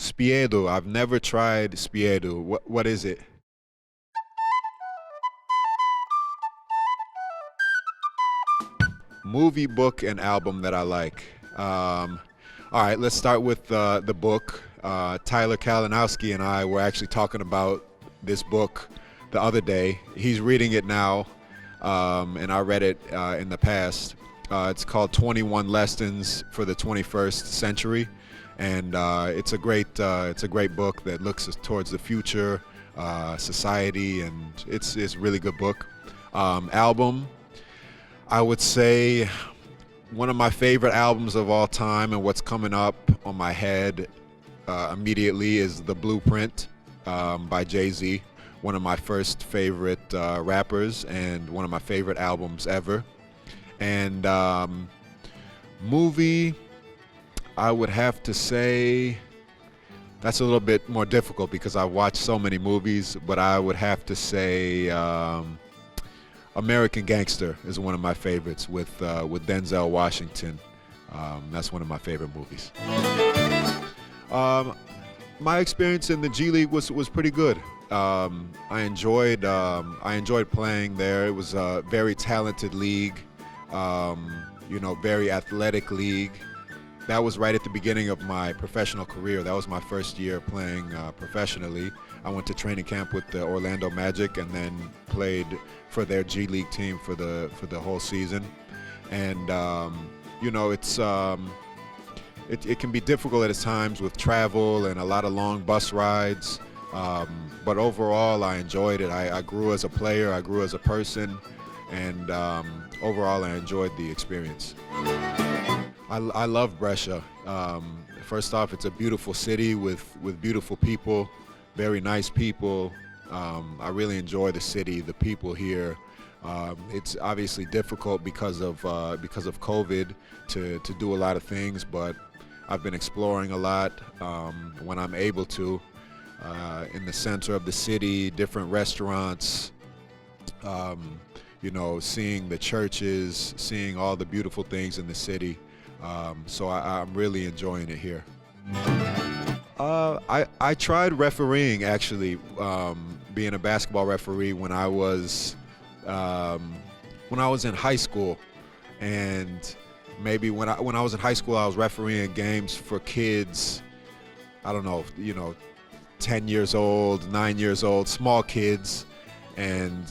Spiedo. I've never tried spiedo. What is it? Movie, book, and album that I like. All right, let's start with the book. Tyler Kalinowski and I were actually talking about this book the other day. He's reading it now, and I read it in the past. It's called 21 Lessons for the 21st Century, and it's a great book that looks towards the future, society, and it's a really good book. Album, I would say one of my favorite albums of all time, and what's coming up on my head immediately is The Blueprint by Jay-Z. One of my first favorite rappers and one of my favorite albums ever. And movie, I would have to say, that's a little bit more difficult because I've watched so many movies, but I would have to say American Gangster is one of my favorites with Denzel Washington. That's one of my favorite movies. My experience in the G League was pretty good. I enjoyed playing there. It was a very talented league, very athletic league. That was right at the beginning of my professional career. That was my first year playing professionally. I went to training camp with the Orlando Magic and then played for their G League team for the whole season. And it can be difficult at times with travel and a lot of long bus rides. But overall, I enjoyed it. I grew as a player. I grew as a person, and overall, I enjoyed the experience. I love Brescia. First off, it's a beautiful city with beautiful people, very nice people. I really enjoy the city, the people here. It's obviously difficult because of COVID to do a lot of things, but I've been exploring a lot when I'm able to. In the center of the city, different restaurants, seeing the churches, seeing all the beautiful things in the city. So I'm really enjoying it here. I tried refereeing, actually, being a basketball referee when I was in high school, and maybe when I was in high school, I was refereeing games for kids. I don't know, 10 years old, 9 years old, small kids, and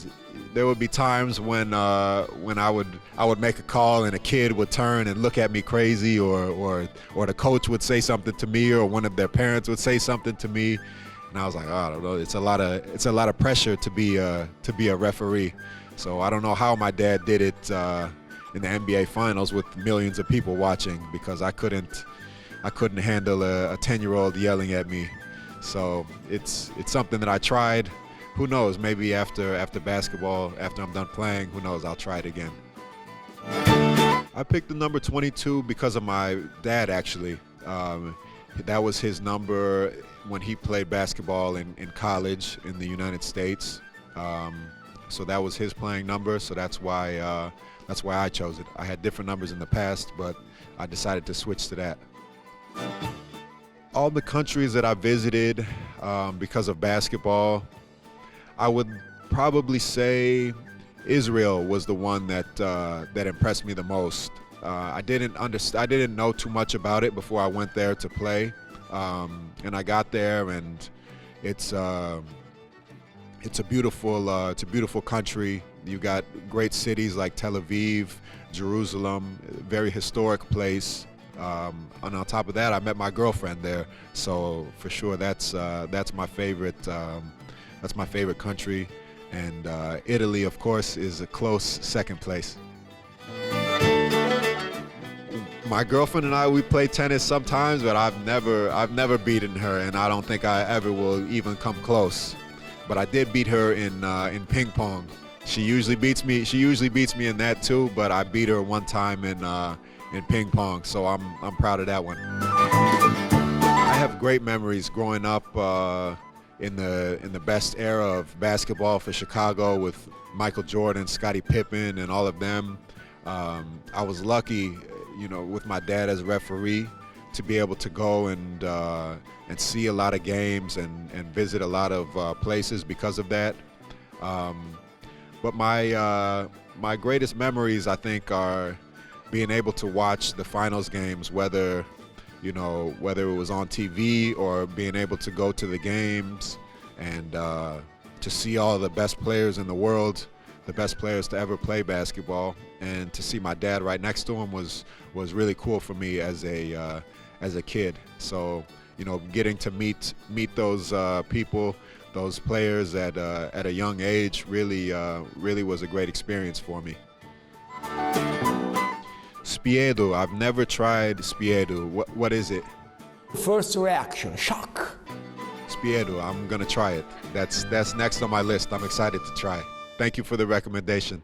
there would be times when I would make a call and a kid would turn and look at me crazy, or the coach would say something to me, or one of their parents would say something to me, and I was like, I don't know, it's a lot of pressure to be a referee. So I don't know how my dad did it in the NBA Finals with millions of people watching, because I couldn't handle a 10-year-old yelling at me. So it's something that I tried. Who knows, maybe after basketball, after I'm done playing, who knows, I'll try it again. I picked the number 22 because of my dad, actually. That was his number when he played basketball in college in the United States. So that was his playing number, so that's why I chose it. I had different numbers in the past, but I decided to switch to that. All the countries that I visited because of basketball, I would probably say Israel was the one that impressed me the most. I didn't know too much about it before I went there to play, and I got there, and it's a beautiful country. You got great cities like Tel Aviv, Jerusalem, very historic place. And on top of that, I met my girlfriend there, so for sure that's my favorite. That's my favorite country, and Italy, of course, is a close second place. My girlfriend and I, we play tennis sometimes, but I've never beaten her, and I don't think I ever will even come close. But I did beat her in ping pong. She usually beats me in that too, but I beat her one time in ping pong, so I'm proud of that one. I have great memories growing up in the best era of basketball for Chicago with Michael Jordan, Scottie Pippen, and all of them. I was lucky, with my dad as referee to be able to go and see a lot of games and visit a lot of places because of that. But my greatest memories, I think, are being able to watch the finals games, whether it was on TV or being able to go to the games and to see all the best players in the world, the best players to ever play basketball, and to see my dad right next to him was really cool for me as a kid. So, getting to meet those people, those players at a young age really was a great experience for me. Spiedo, I've never tried spiedo. What is it? First reaction, shock. Spiedo, I'm gonna try it. That's next on my list. I'm excited to try. Thank you for the recommendation.